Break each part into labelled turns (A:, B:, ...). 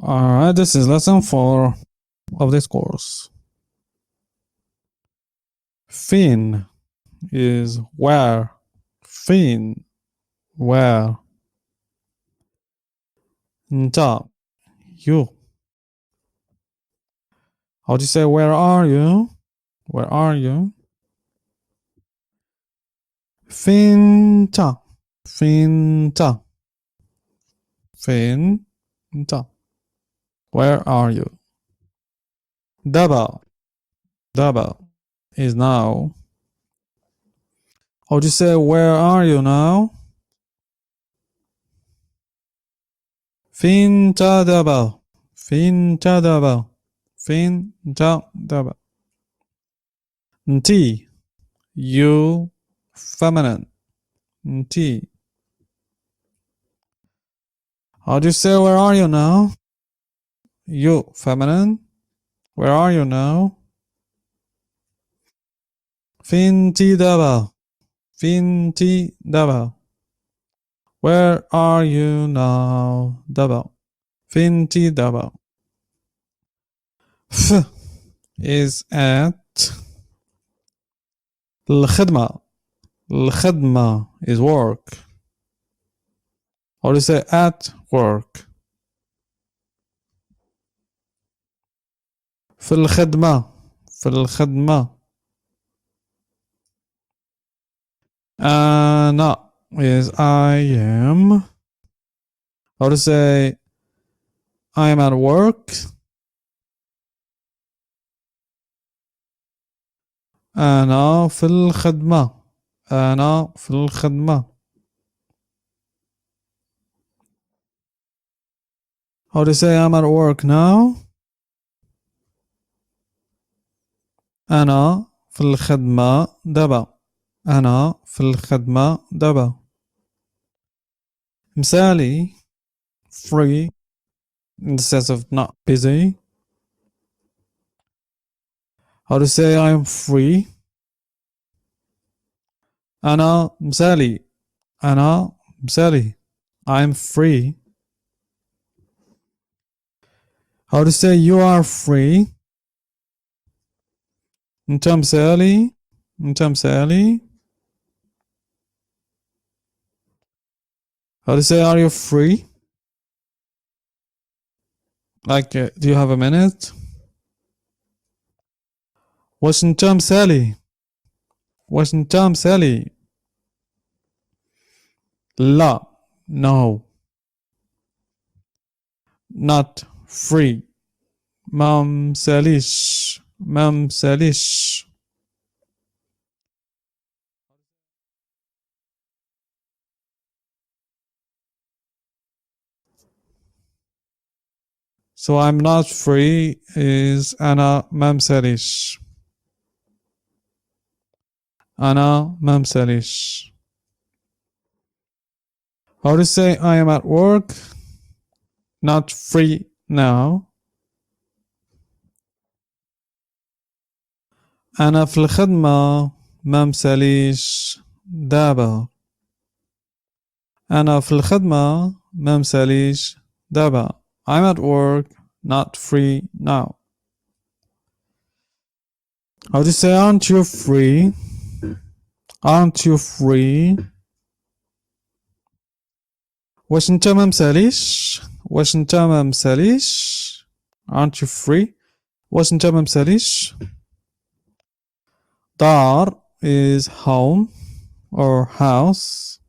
A: Alright, this is lesson 4 of this course. Fin is where. Fin, where. Nta, you. How do you say where are you? Where are you? Finta, finta, finta. Where are you? Daba, daba is now. How do you say where are you now? Finta daba, finta daba, finta daba. Nti, you, feminine. Nti. How do you say where are you now? You, feminine. Where are you now? Finti daba. Finti daba. Where are you now? Daba. Finti daba. F is at. الخدمة. الخدمة is work. How do you say at work? في الخدمة. في الخدمة. أنا is I am. How to say I am at work? أنا في الخدمة. أنا في الخدمة. How to say I'm at work now? أنا في الخدمة دابا. أنا في الخدمة دابا. مثالي free in the sense of not busy. How to say I'm free? أنا مثالي. أنا مثالي. I'm free. How to say you are free? أنت مثالي. أنت مثالي. How to say are you free? Like do you have a minute? واش أنت مثالي؟ واش أنت مثالي؟ لا. No. Not free. ما مثاليش. ما مثاليش. So I'm not free is أنا ما مثاليش. أنا ما مثاليش. How to say I am at work? Not free now. أنا في الخدمة ما مثاليش دابا. أنا في الخدمة ما مثاليش دابا. I'm at work, not free now. How to say aren't you free? Aren't you free? واش انت ما مثاليش؟ واش انت ما مثاليش؟ Aren't you free? واش انت ما مثاليش؟ دار is home or house.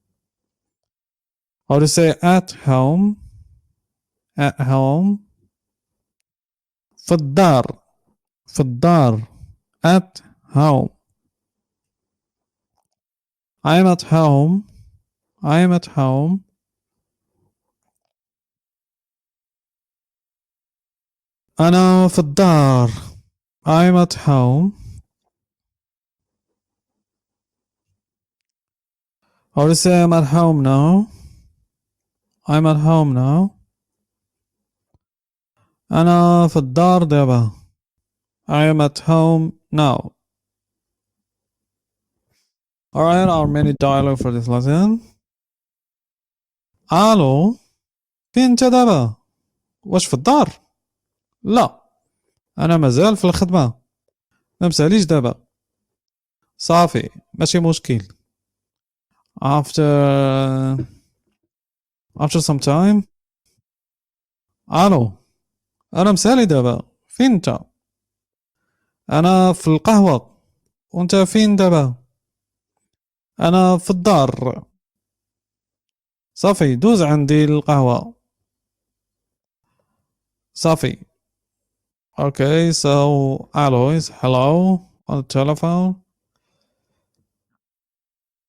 A: How to say at home? At home. في الدار. في الدار. At home. I am at home. I am at home. أنا في الدار. I am at home. How to say I'm at home now? I'm at home now. أنا في الدار دابا. I am at home now. Alright, our mini dialogue for this lesson. ألو، فين أنت دابا؟ واش في الدار؟ لا، أنا مازال في الخدمة، ما مساليش دابا. صافي ماشي مشكل. after some time. الو، أنا مسالي دابا، فين انت؟ أنا في القهوة، وانت فين دابا؟ أنا في الدار. صافي دوز عندي القهوة. صافي. Okay, so Alois, hello on the telephone.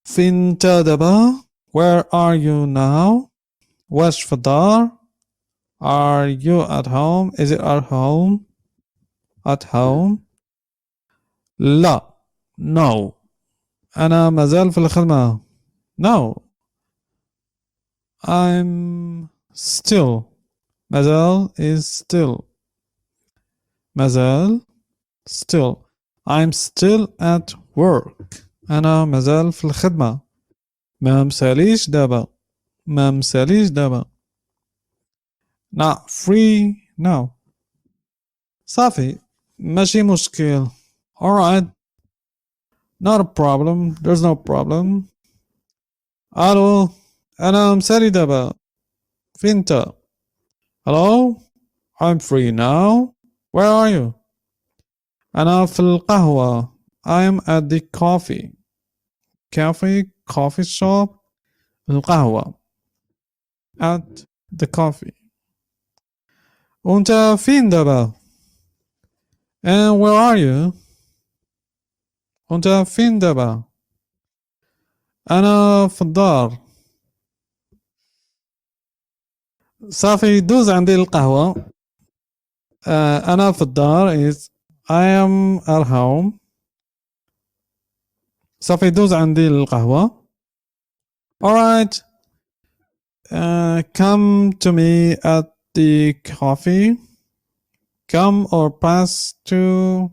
A: فين انت دابا؟ Where are you now? واش في الدار؟ Are you at home? Is it at home? At home? لا. No. أنا مازال في الخدمة. No. I'm still. مازال is still. مازال still. I'm still at work. أنا مازال في الخدمة. ما مساليش دابا. ما مساليش دابا. Not free now. صافي ماشي مشكل. Alright. Not a problem. There's no problem. الو، أنا مسالي دابا، فين انت؟ Hello? I'm free now. Where are you? أنا في القهوة. I'm at the coffee shop. القهوة. At the coffee. وانت فين دابا؟ And where are you? وانت فين دابا؟ أنا في الدار. صافي دوز عندي القهوة. أنا في الدار is I am at home. صافي دوز عندي القهوة. Alright. Come to me at the coffee. Come or pass to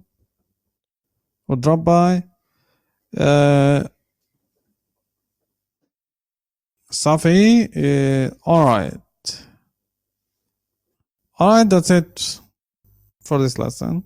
A: or drop by. صافي. Alright. Alright, that's it for this lesson.